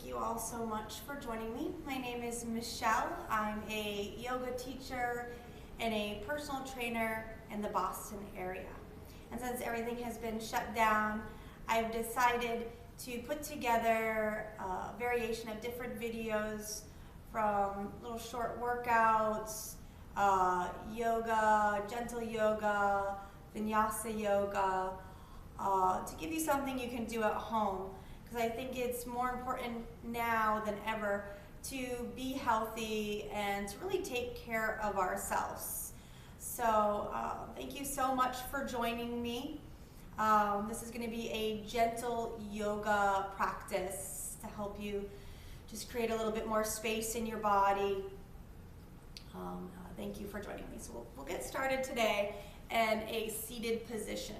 you all so much for joining me. My name is Michelle. I'm a yoga teacher and a personal trainer in the Boston area. And since everything has been shut down, I've decided to put together a variation of different videos from little short workouts, yoga, gentle yoga, vinyasa yoga, to give you something you can do at home. Because I think it's more important now than ever to be healthy and to really take care of ourselves. So thank you so much for joining me. This is going to be a gentle yoga practice to help you just create a little bit more space in your body. Thank you for joining me. So we'll get started today in a seated position.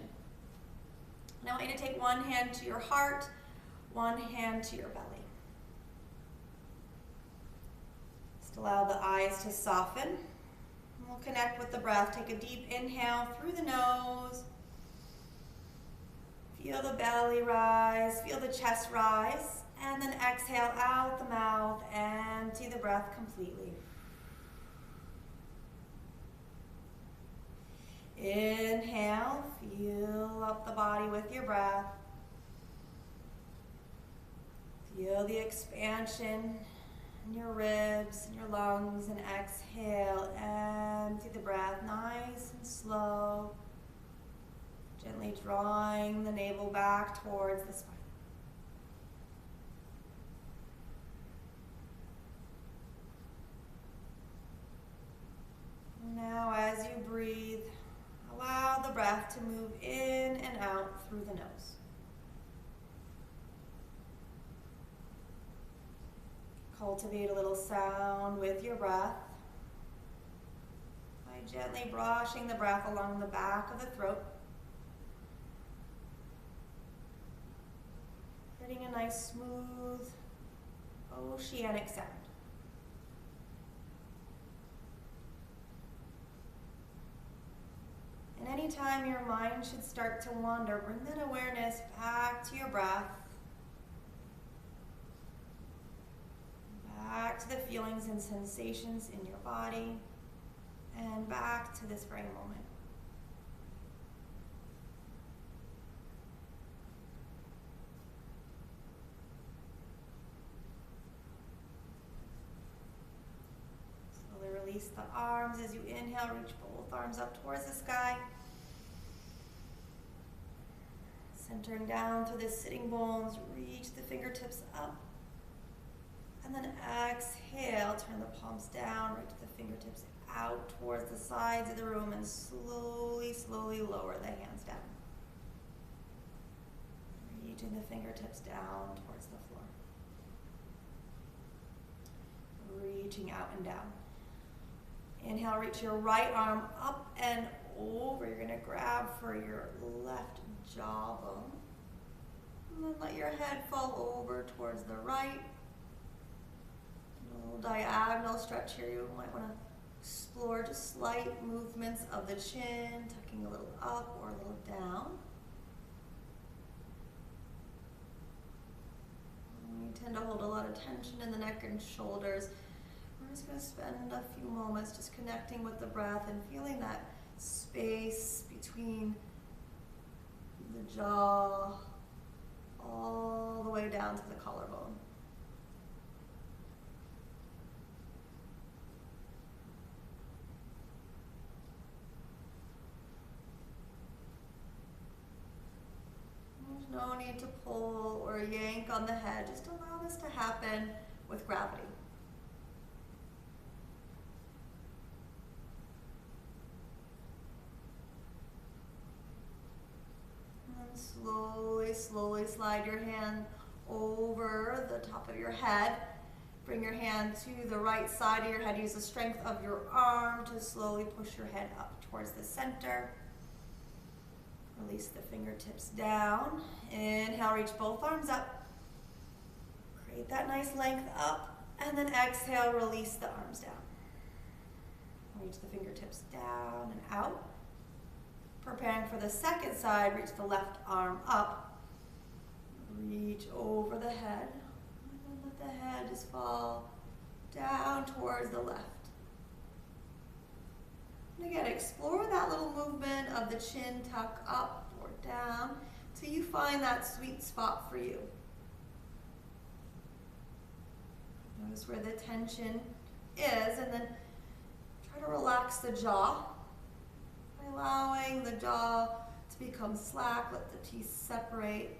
Now I want you to take one hand to your heart, one hand to your belly. Just allow the eyes to soften. We'll connect with the breath. Take a deep inhale through the nose. Feel the belly rise, feel the chest rise, and then exhale out the mouth, empty the breath completely. Inhale, fill up the body with your breath. Feel the expansion in your ribs and your lungs, and exhale, empty the breath, nice and slow. Gently drawing the navel back towards the spine. Now as you breathe, allow the breath to move in and out through the nose. Cultivate a little sound with your breath by gently brushing the breath along the back of the throat. Getting a nice smooth oceanic sound. And anytime your mind should start to wander, bring that awareness back to your breath, back to the feelings and sensations in your body, and back to this very moment. Slowly release the arms as you inhale, reach both arms up towards the sky. Centering down through the sitting bones, reach the fingertips up. And then exhale, turn the palms down, reach the fingertips out towards the sides of the room, and slowly, slowly lower the hands down. Reaching the fingertips down towards the floor. Reaching out and down. Inhale, reach your right arm up and over. You're going to grab for your left jawbone. And then let your head fall over towards the right. A little diagonal stretch here. You might want to explore just slight movements of the chin, tucking a little up or a little down. We tend to hold a lot of tension in the neck and shoulders. We're just going to spend a few moments just connecting with the breath and feeling that space between the jaw all the way down to the collarbone. There's no need to pull or yank on the head. Just allow this to happen with gravity. And slowly, slowly slide your hand over the top of your head. Bring your hand to the right side of your head. Use the strength of your arm to slowly push your head up towards the center. Release the fingertips down. Inhale, reach both arms up. Create that nice length up. And then exhale, release the arms down. Reach the fingertips down and out. Preparing for the second side, reach the left arm up. Reach over the head. And let the eyes fall down towards the left. And again, explore that little movement of the chin tuck up or down till you find that sweet spot for you. Notice where the tension is, and then try to relax the jaw by allowing the jaw to become slack. Let the teeth separate.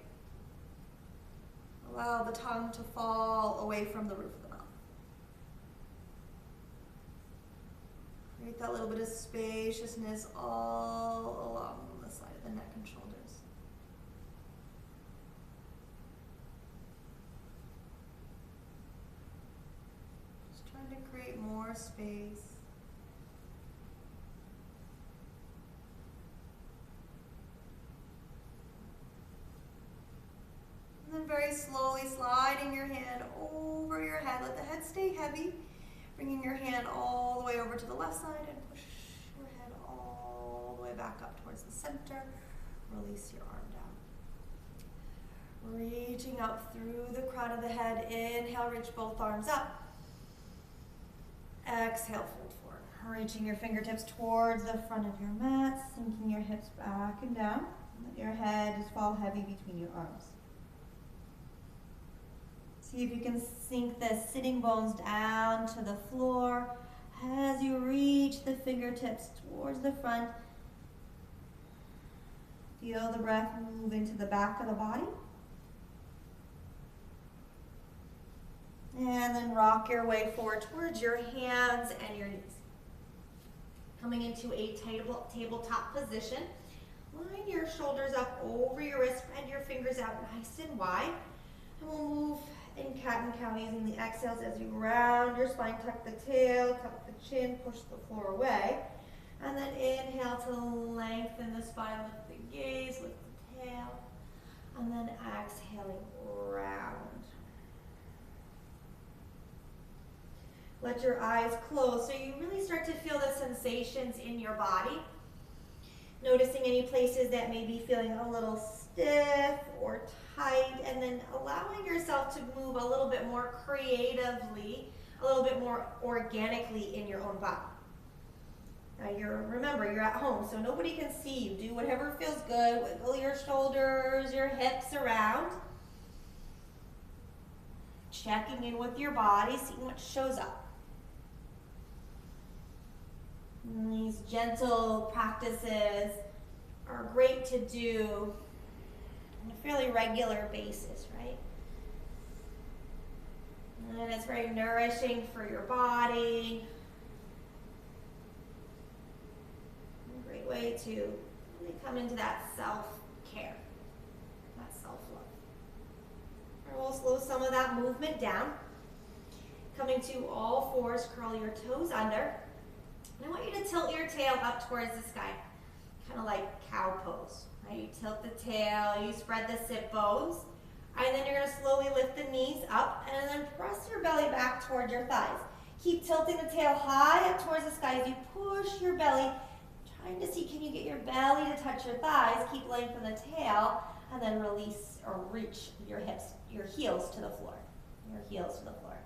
Allow the tongue to fall away from the roof of the mouth. Create that little bit of spaciousness all along the side of the neck and shoulders. Just trying to create more space. And then very slowly sliding your hand over your head. Let the head stay heavy. Bringing your hand all the way over to the left side and push your head all the way back up towards the center. Release your arm down. Reaching up through the crown of the head. Inhale, reach both arms up. Exhale, fold forward. Reaching your fingertips towards the front of your mat, sinking your hips back and down. Let your head just fall heavy between your arms. See if you can sink the sitting bones down to the floor as you reach the fingertips towards the front. Feel the breath move into the back of the body. And then rock your way forward towards your hands and your knees. Coming into a tabletop position. Line your shoulders up over your wrist, spread your fingers out nice and wide. And we'll move in cat and cow using the exhales as you round your spine, tuck the tail, tuck the chin, push the floor away. And then inhale to lengthen the spine, lift the gaze, lift the tail. And then exhaling, round. Let your eyes close so you really start to feel the sensations in your body. Noticing any places that may be feeling a little stiff or tight, and then allowing yourself to move a little bit more creatively, a little bit more organically in your own body. Now remember, you're at home, so nobody can see you. Do whatever feels good. Wiggle your shoulders, your hips around. Checking in with your body, seeing what shows up. And these gentle practices are great to do on a fairly regular basis, right? And it's very nourishing for your body. A great way to really come into that self-care, that self-love. And we'll slow some of that movement down. Coming to all fours, curl your toes under. And I want you to tilt your tail up towards the sky, kind of like cow pose. Right? You tilt the tail, you spread the sit bones, and then you're going to slowly lift the knees up and then press your belly back towards your thighs. Keep tilting the tail high up towards the sky as you push your belly, trying to see, can you get your belly to touch your thighs? Keep lengthening the tail, and then release or reach your hips, your heels to the floor. Your heels to the floor.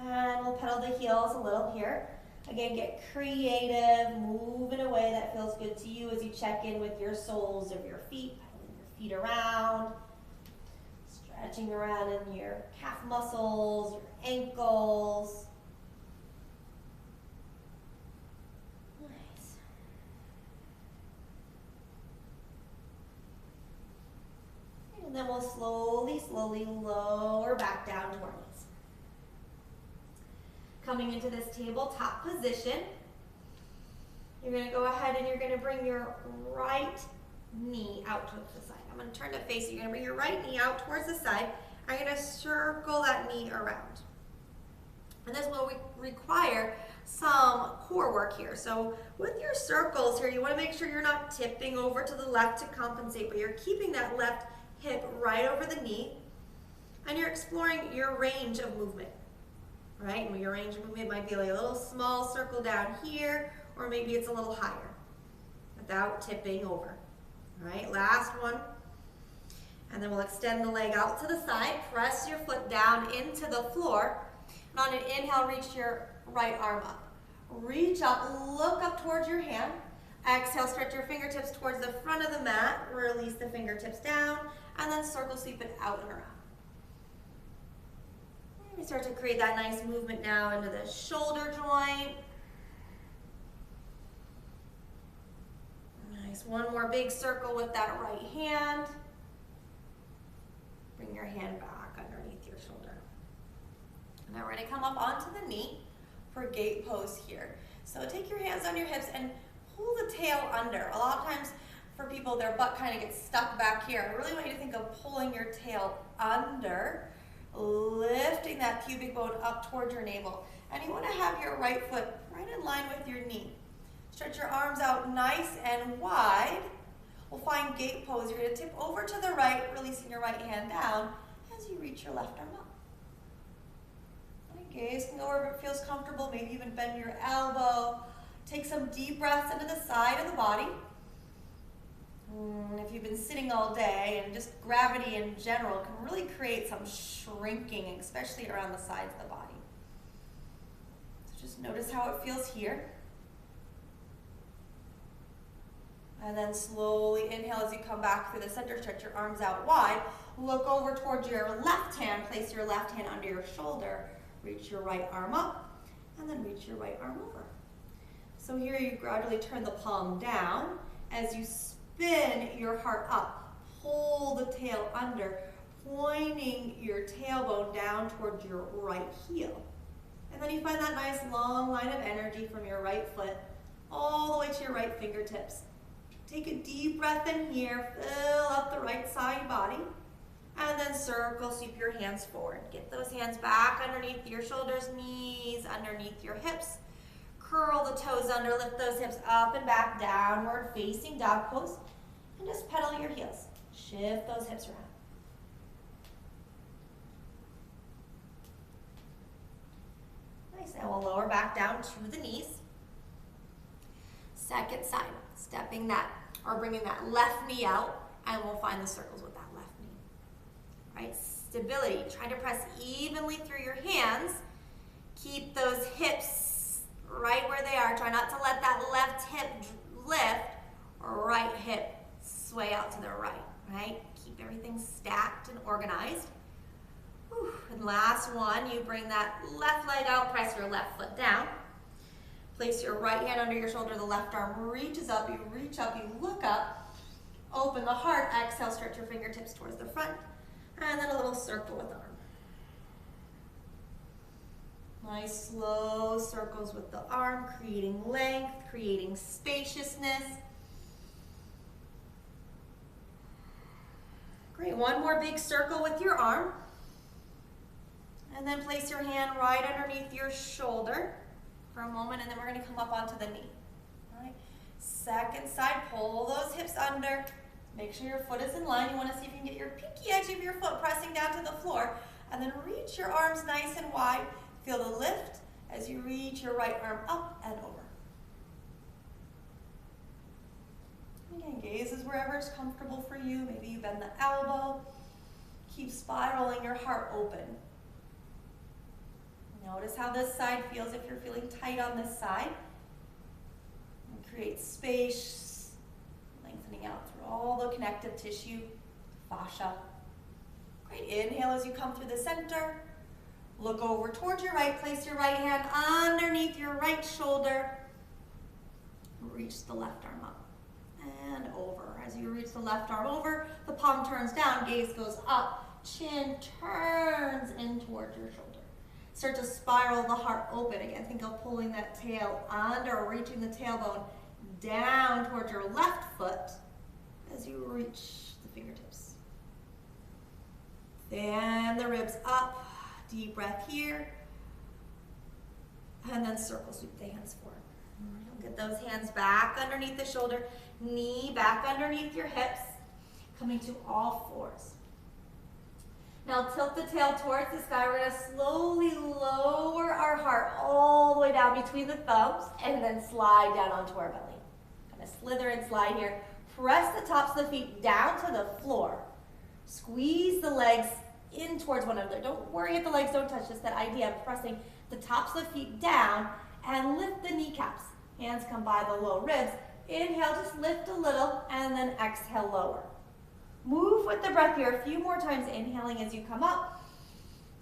And we'll pedal the heels a little here. Again, get creative, move in a way that feels good to you as you check in with your soles of your feet, pedaling your feet around, stretching around in your calf muscles, your ankles. Nice. And then we'll slowly lower back down to our knees. Coming into this tabletop position, you're going to go ahead and you're going to bring your right knee out to the side. I'm going to turn to face you. You're going to bring your right knee out towards the side. I'm going to circle that knee around. And this will require some core work here. So with your circles here, you want to make sure you're not tipping over to the left to compensate, but you're keeping that left hip right over the knee, and you're exploring your range of movement. Right? And your range of movement might be like a little small circle down here, or maybe it's a little higher without tipping over. All right, last one. And then we'll extend the leg out to the side, press your foot down into the floor. And on an inhale, reach your right arm up. Reach up, look up towards your hand. Exhale, stretch your fingertips towards the front of the mat. Release the fingertips down, and then circle sweep it out and around. We start to create that nice movement now into the shoulder joint. Nice, one more big circle with that right hand. Bring your hand back underneath your shoulder. Now we're gonna come up onto the knee for gate pose here. So take your hands on your hips and pull the tail under. A lot of times for people, their butt kind of gets stuck back here. I really want you to think of pulling your tail under, lifting that pubic bone up towards your navel. And you want to have your right foot right in line with your knee. Stretch your arms out nice and wide. We'll find gate pose. You're going to tip over to the right, releasing your right hand down as you reach your left arm up. Gaze can go wherever it feels comfortable. Maybe even bend your elbow. Take some deep breaths into the side of the body. If you've been sitting all day, and just gravity in general can really create some shrinking, especially around the sides of the body. So just notice how it feels here. And then slowly inhale as you come back through the center. Stretch your arms out wide. Look over towards your left hand. Place your left hand under your shoulder. Reach your right arm up, and then reach your right arm over. So here you gradually turn the palm down. As you spin your heart up, pull the tail under, pointing your tailbone down towards your right heel. And then you find that nice long line of energy from your right foot all the way to your right fingertips. Take a deep breath in here, fill up the right side body. And then circle, sweep your hands forward. Get those hands back underneath your shoulders, knees underneath your hips. Curl the toes under, lift those hips up and back, downward facing dog pose. And just pedal your heels. Shift those hips around. Nice, and we'll lower back down to the knees. Second side, stepping that, or bringing that left knee out, and we'll find the circles with that left knee. Right, stability. Try to press evenly through your hands. Keep those hips right where they are. Try not to let that left hip lift or right hip sway out to the right, right? Keep everything stacked and organized. Whew. And last one, you bring that left leg out, press your left foot down. Place your right hand under your shoulder, the left arm reaches up, you reach up, you look up, open the heart, exhale, stretch your fingertips towards the front. And then a little circle with the arm. Nice slow circles with the arm, creating length, creating spaciousness. Great, one more big circle with your arm. And then place your hand right underneath your shoulder for a moment, and then we're going to come up onto the knee. All right. Second side, pull those hips under. Make sure your foot is in line. You want to see if you can get your pinky edge of your foot pressing down to the floor. And then reach your arms nice and wide. Feel the lift as you reach your right arm up and over. Again, gaze is wherever is comfortable for you. Maybe you bend the elbow. Keep spiraling your heart open. Notice how this side feels if you're feeling tight on this side. And create space, lengthening out through all the connective tissue, fascia. Great, inhale as you come through the center. Look over towards your right, place your right hand underneath your right shoulder. Reach the left arm up and over. As you reach the left arm over, the palm turns down, gaze goes up, chin turns in towards your shoulder. Start to spiral the heart open. Again, think of pulling that tail under or reaching the tailbone down towards your left foot as you reach the fingertips. Then the ribs up, deep breath here, and then circle sweep the hands forward. Get those hands back underneath the shoulder, knee back underneath your hips, coming to all fours. Now tilt the tail towards the sky. We're going to slowly lower our heart all the way down between the thumbs and then slide down onto our belly. Kind of slither and slide here. Press the tops of the feet down to the floor. Squeeze the legs in towards one another. Don't worry if the legs don't touch, just that idea of pressing the tops of the feet down and lift the kneecaps. Hands come by the low ribs. Inhale, just lift a little, and then exhale, lower. Move with the breath here a few more times, inhaling as you come up,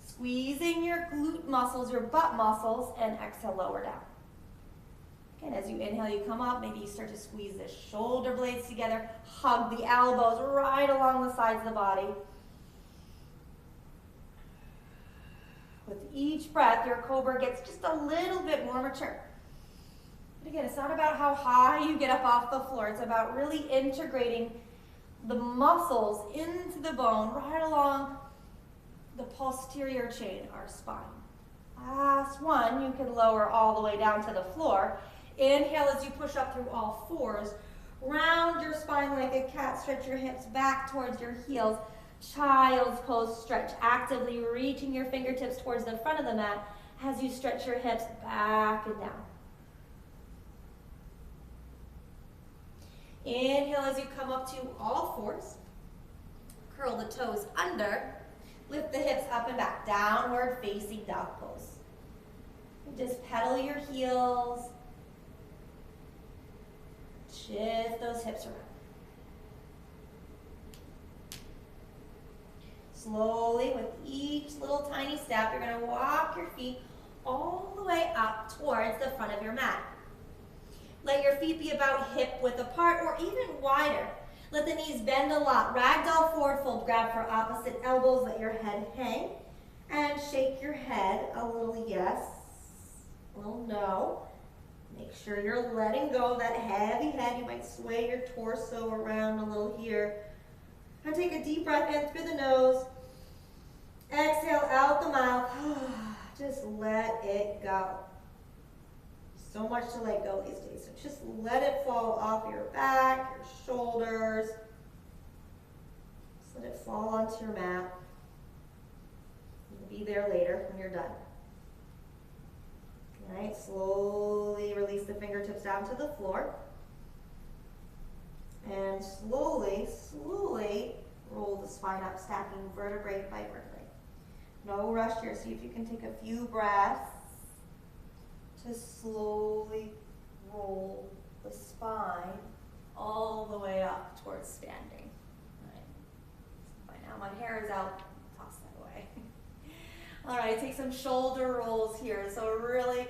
squeezing your glute muscles, your butt muscles, and exhale, lower down. Again, as you inhale, you come up, maybe you start to squeeze the shoulder blades together, hug the elbows right along the sides of the body. With each breath, your cobra gets just a little bit more mature. But again, it's not about how high you get up off the floor. It's about really integrating the muscles into the bone right along the posterior chain, our spine. Last one, you can lower all the way down to the floor. Inhale as you push up through all fours. Round your spine like a cat. Stretch your hips back towards your heels. Child's pose stretch, actively reaching your fingertips towards the front of the mat as you stretch your hips back and down. Inhale as you come up to all fours. Curl the toes under. Lift the hips up and back. Downward facing dog pose. And just pedal your heels. Shift those hips around. Slowly, with each little tiny step, you're going to walk your feet all the way up towards the front of your mat. Let your feet be about hip width apart or even wider. Let the knees bend a lot. Ragdoll forward fold. Grab for opposite elbows. Let your head hang. And shake your head a little yes, a little no. Make sure you're letting go of that heavy head. You might sway your torso around a little here. And take a deep breath in through the nose. Exhale out the mouth. Just let it go. So much to let go these days. So just let it fall off your back, your shoulders. Just let it fall onto your mat. You'll be there later when you're done. All right, slowly release the fingertips down to the floor. And slowly, slowly roll the spine up, stacking vertebrae by vertebrae. No rush here. See if you can take a few breaths to slowly roll the spine all the way up towards standing. All right. By now my hair is out. Toss that away. All right, take some shoulder rolls here. So really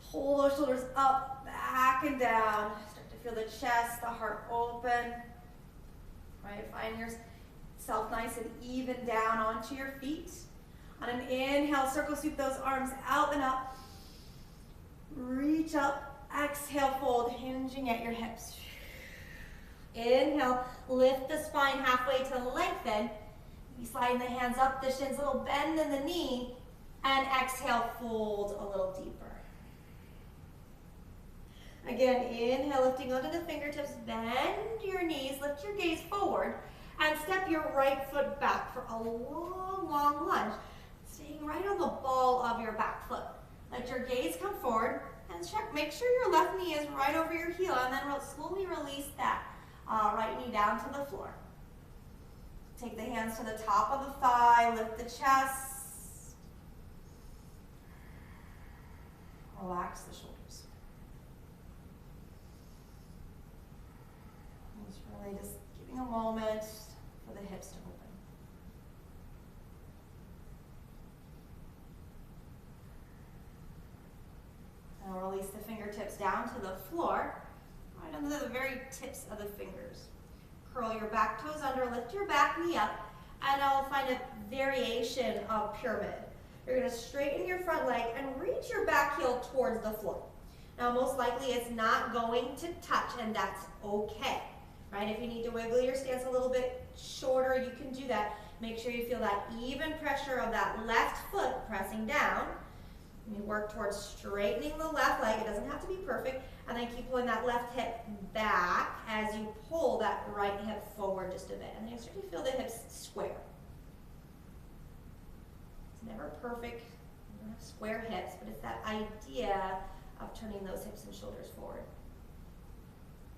hold those shoulders up, back and down. Start to feel the chest, the heart open. All right, find yourself nice and even down onto your feet. On an inhale, circle sweep those arms out and up. Reach up, exhale, fold, hinging at your hips. Inhale, lift the spine halfway to lengthen. You slide the hands up, the shins, a little bend in the knee, and exhale, fold a little deeper. Again, inhale, lifting onto the fingertips, bend your knees, lift your gaze forward, and step your right foot back for a long, long lunge, staying right on the ball of your back foot. Let your gaze come forward, and check. Make sure your left knee is right over your heel, and then slowly release that right knee down to the floor. Take the hands to the top of the thigh, lift the chest. Relax the shoulders. It's really just giving a moment for the hips to open. Now release the fingertips down to the floor, right under the very tips of the fingers. Curl your back toes under, lift your back knee up, and I'll find a variation of pyramid. You're going to straighten your front leg and reach your back heel towards the floor. Now most likely it's not going to touch, and that's okay, right? If you need to wiggle your stance a little bit shorter, you can do that. Make sure you feel that even pressure of that left foot pressing down. You work towards straightening the left leg. It doesn't have to be perfect. And then keep pulling that left hip back as you pull that right hip forward just a bit. And then you start to feel the hips square. It's never perfect, square hips, but it's that idea of turning those hips and shoulders forward.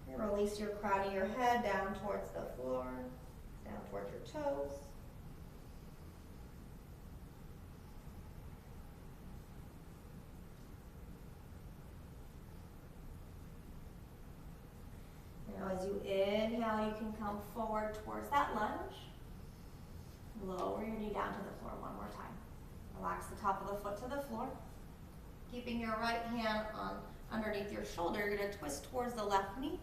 And release your crown of your head down towards the floor. Down towards your toes. Now as you inhale, you can come forward towards that lunge. Lower your knee down to the floor one more time. Relax the top of the foot to the floor. Keeping your right hand on underneath your shoulder, you're going to twist towards the left knee.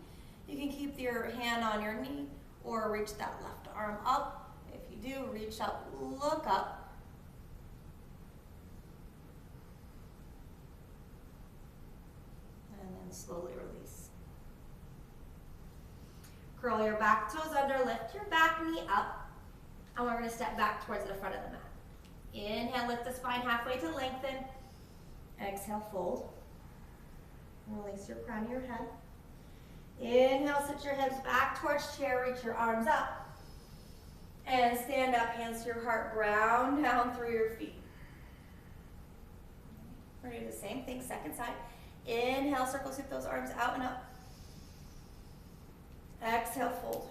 You can keep your hand on your knee or reach that left arm up. If you do, reach up, look up. And then slowly release. Curl your back toes under, lift your back knee up. And we're going to step back towards the front of the mat. Inhale, lift the spine halfway to lengthen. Exhale, fold. Release your crown of your head. Inhale, sit your hips back towards chair, reach your arms up. And stand up, hands to your heart, ground down through your feet. We're going to do the same thing, second side. Inhale, circle sweep those arms out and up. Exhale, fold.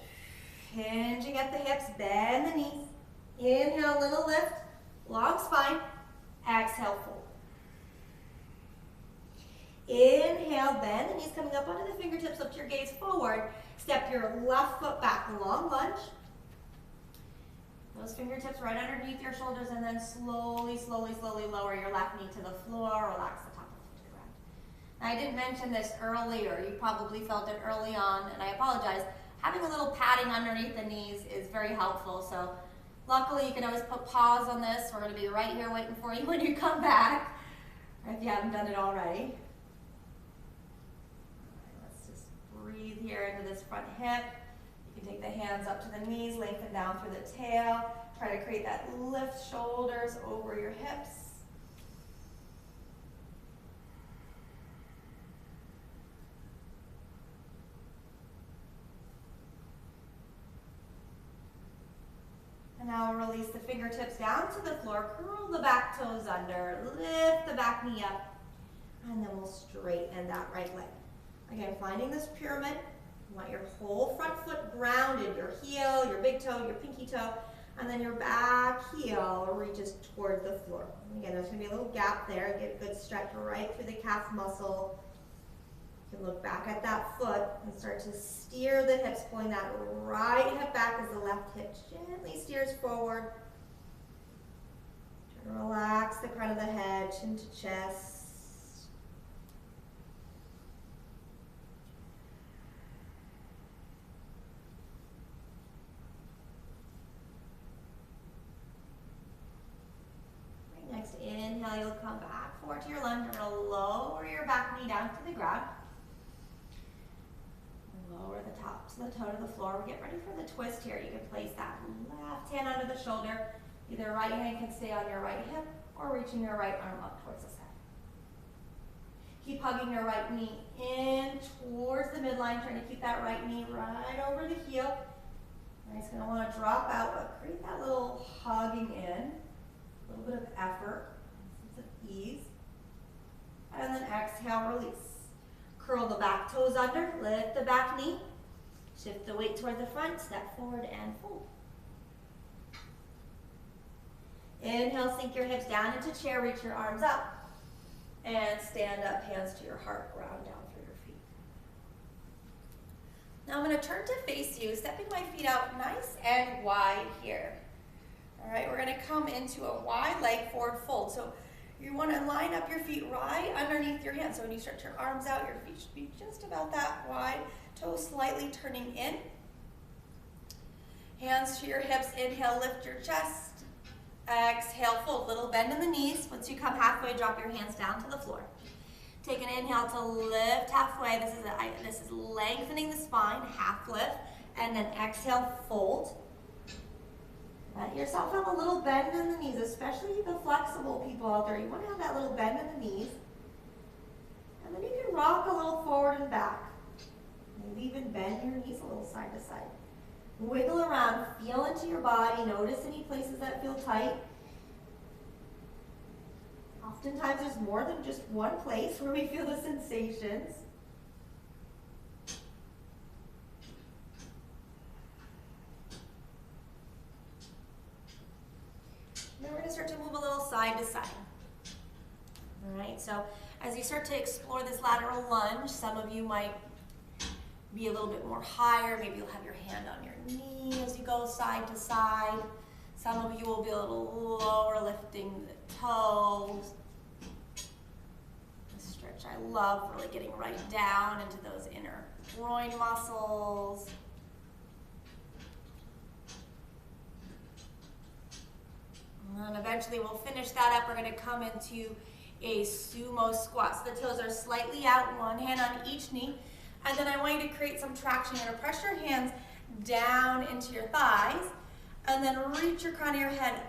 Hinging at the hips, bend the knees. Inhale, little lift, long spine. Exhale, fold. Inhale, bend the knees, coming up onto the fingertips, lift your gaze forward. Step your left foot back, long lunge. Those fingertips right underneath your shoulders, and then slowly, slowly, slowly lower your left knee to the floor. Relax the top of the foot to the ground. Now, I didn't mention this earlier. You probably felt it early on, and I apologize. Having a little padding underneath the knees is very helpful. So luckily, you can always put pause on this. We're going to be right here waiting for you when you come back, or if you haven't done it already. Breathe here into this front hip. You can take the hands up to the knees, lengthen down through the tail. Try to create that lift, shoulders over your hips. And now release the fingertips down to the floor. Curl the back toes under. Lift the back knee up. And then we'll straighten that right leg. Again, finding this pyramid, you want your whole front foot grounded, your heel, your big toe, your pinky toe, and then your back heel reaches toward the floor. Again, there's going to be a little gap there. Get a good stretch right through the calf muscle. You can look back at that foot and start to steer the hips, pulling that right hip back as the left hip gently steers forward. Try to relax the crown of the head, chin to chest. Next inhale, you'll come back forward to your lunge. You're going to lower your back knee down to the ground. Lower the tops of the toe to the floor. We get ready for the twist here. You can place that left hand under the shoulder. Either right hand can stay on your right hip or reaching your right arm up towards the sky. Keep hugging your right knee in towards the midline, trying to keep that right knee right over the heel. And it's going to want to drop out, but create that little hugging in. A little bit of effort, a sense of ease. And then exhale, release. Curl the back toes under, lift the back knee. Shift the weight toward the front, step forward and fold. Inhale, sink your hips down into chair, reach your arms up. And stand up, hands to your heart, ground down through your feet. Now I'm going to turn to face you, stepping my feet out nice and wide here. All right, we're going to come into a wide leg forward fold. So you want to line up your feet right underneath your hands. So when you stretch your arms out, your feet should be just about that wide, toes slightly turning in. Hands to your hips, inhale, lift your chest. Exhale, fold, little bend in the knees. Once you come halfway, drop your hands down to the floor. Take an inhale to lift halfway. This is lengthening the spine, half lift. And then exhale, fold. Let yourself have a little bend in the knees, especially the flexible people out there. You want to have that little bend in the knees. And then you can rock a little forward and back. Maybe even bend your knees a little side to side. Wiggle around, feel into your body, notice any places that feel tight. Oftentimes there's more than just one place where we feel the sensations. start to move a little side to side. All right, so as you start to explore this lateral lunge, some of you might be a little bit more higher. Maybe you'll have your hand on your knee as you go side to side. Some of you will be a little lower, lifting the toes. The stretch, I love really getting right down into those inner groin muscles. And then eventually we'll finish that up. We're going to come into a sumo squat. So the toes are slightly out, one hand on each knee. And then I want you to create some traction. You're going to press your hands down into your thighs. And then reach your crown of your head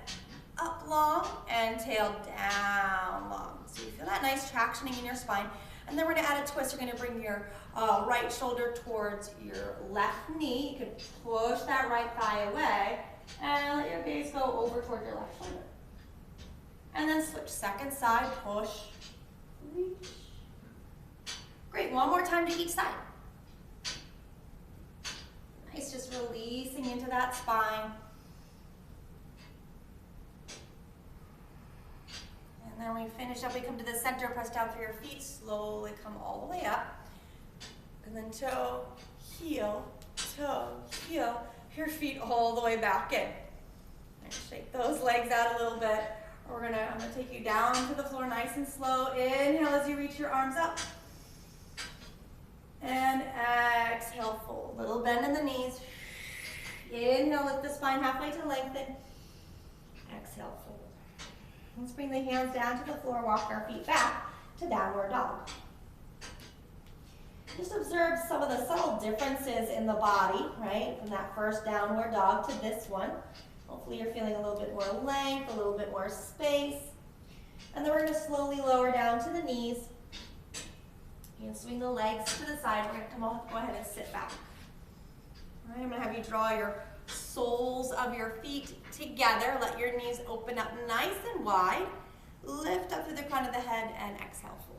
up long and tail down long. So you feel that nice tractioning in your spine. And then we're going to add a twist. You're going to bring your right shoulder towards your left knee. You can push that right thigh away and let your gaze go over towards your left shoulder. And then switch second side, push, reach. Great, one more time to each side. Nice, just releasing into that spine. And then we finish up, we come to the center, press down through your feet, slowly come all the way up. And then toe, heel, your feet all the way back in. And shake those legs out a little bit. I'm gonna take you down to the floor nice and slow. Inhale as you reach your arms up. And exhale, fold. Little bend in the knees. Inhale, lift the spine halfway to lengthen. Exhale, fold. Let's bring the hands down to the floor, walk our feet back to downward dog. Just observe some of the subtle differences in the body, right? From that first downward dog to this one. Hopefully you're feeling a little bit more length, a little bit more space. And then we're going to slowly lower down to the knees. You can swing the legs to the side. We're going to go ahead and sit back. All right, I'm going to have you draw your soles of your feet together. Let your knees open up nice and wide. Lift up through the crown of the head and exhale, fold.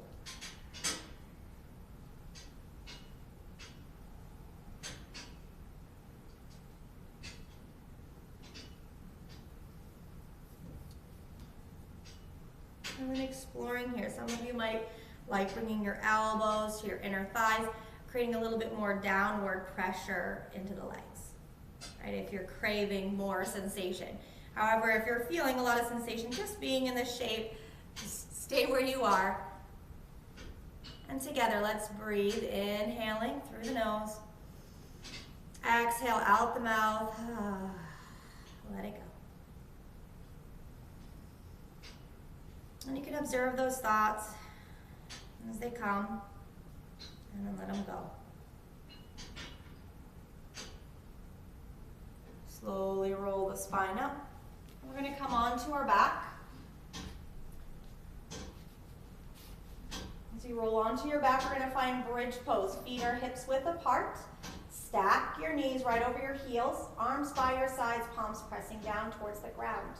And then exploring here. Some of you might like bringing your elbows to your inner thighs, creating a little bit more downward pressure into the legs, right? If you're craving more sensation. However, if you're feeling a lot of sensation, just being in this shape, just stay where you are. And together, let's breathe, inhaling through the nose. Exhale out the mouth. Let it go. And you can observe those thoughts as they come, and then let them go. Slowly roll the spine up. We're going to come onto our back. As you roll onto your back, we're going to find bridge pose. Feet are hips width apart. Stack your knees right over your heels. Arms by your sides, palms pressing down towards the ground.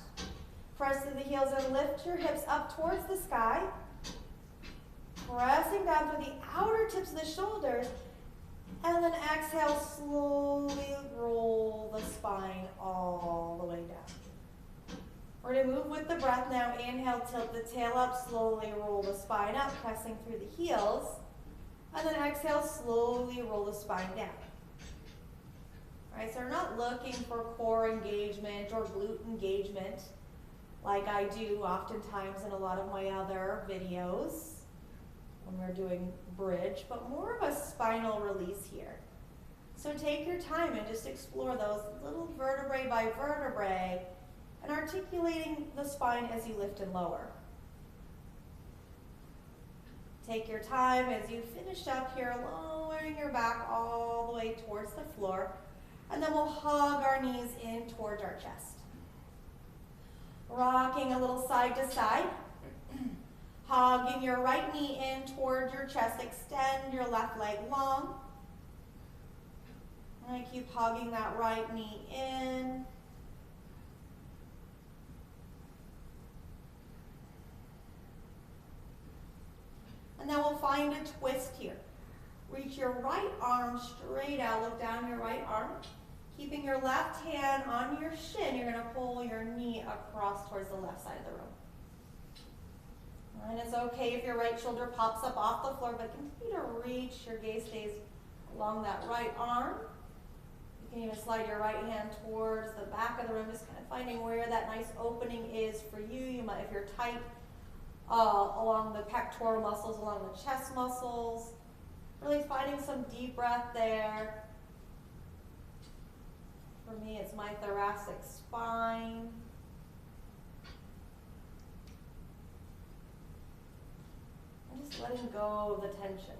Press through the heels and lift your hips up towards the sky. Pressing down through the outer tips of the shoulders. And then exhale, slowly roll the spine all the way down. We're going to move with the breath now. Inhale, tilt the tail up, slowly roll the spine up, pressing through the heels. And then exhale, slowly roll the spine down. All right, so we're not looking for core engagement or glute engagement like I do oftentimes in a lot of my other videos when we're doing bridge, but more of a spinal release here. So take your time and just explore those little vertebrae by vertebrae and articulating the spine as you lift and lower. Take your time as you finish up here, lowering your back all the way towards the floor, and then we'll hug our knees in towards our chest. Rocking a little side to side. Hugging your right knee in towards your chest. Extend your left leg long. And I keep hugging that right knee in. And then we'll find a twist here. Reach your right arm straight out. Look down your right arm. Keeping your left hand on your shin, you're going to pull your knee across towards the left side of the room. And it's okay if your right shoulder pops up off the floor, but continue to reach. Your gaze stays along that right arm. You can even slide your right hand towards the back of the room, just kind of finding where that nice opening is for you. You might, if you're tight, along the pectoral muscles, along the chest muscles. Really finding some deep breath there. For me, it's my thoracic spine. And just letting go of the tension.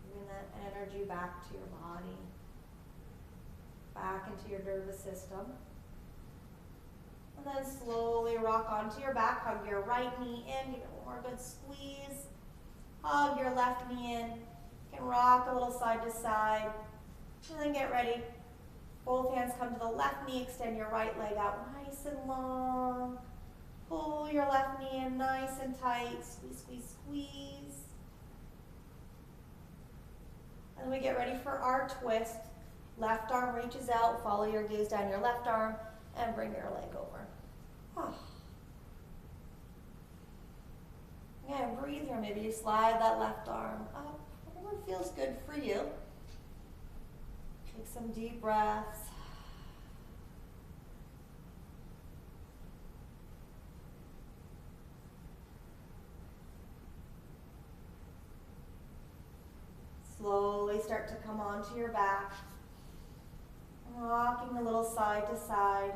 Bringing that energy back to your body, back into your nervous system. And then slowly rock onto your back, hug your right knee in, give it one more good squeeze. Hug your left knee in. You can rock a little side to side. And then get ready. Both hands come to the left knee, extend your right leg out nice and long. Pull your left knee in nice and tight. Squeeze, squeeze, squeeze. And then we get ready for our twist. Left arm reaches out, follow your gaze down your left arm, and bring your leg over. Again, breathe here. Maybe you slide that left arm up. Whatever feels good for you. Take some deep breaths. Slowly start to come onto your back. Rocking a little side to side.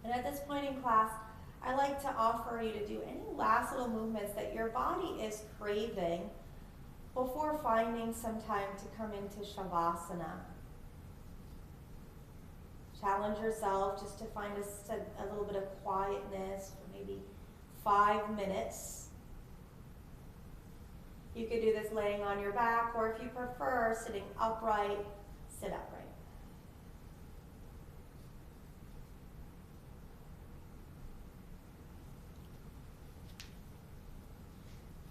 And at this point in class, I like to offer you to do any last little movements that your body is craving before finding some time to come into Shavasana. Challenge yourself just to find a little bit of quietness for maybe 5 minutes. You could do this laying on your back, or if you prefer, sitting upright, sit upright.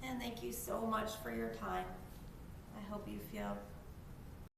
And thank you so much for your time. I hope you feel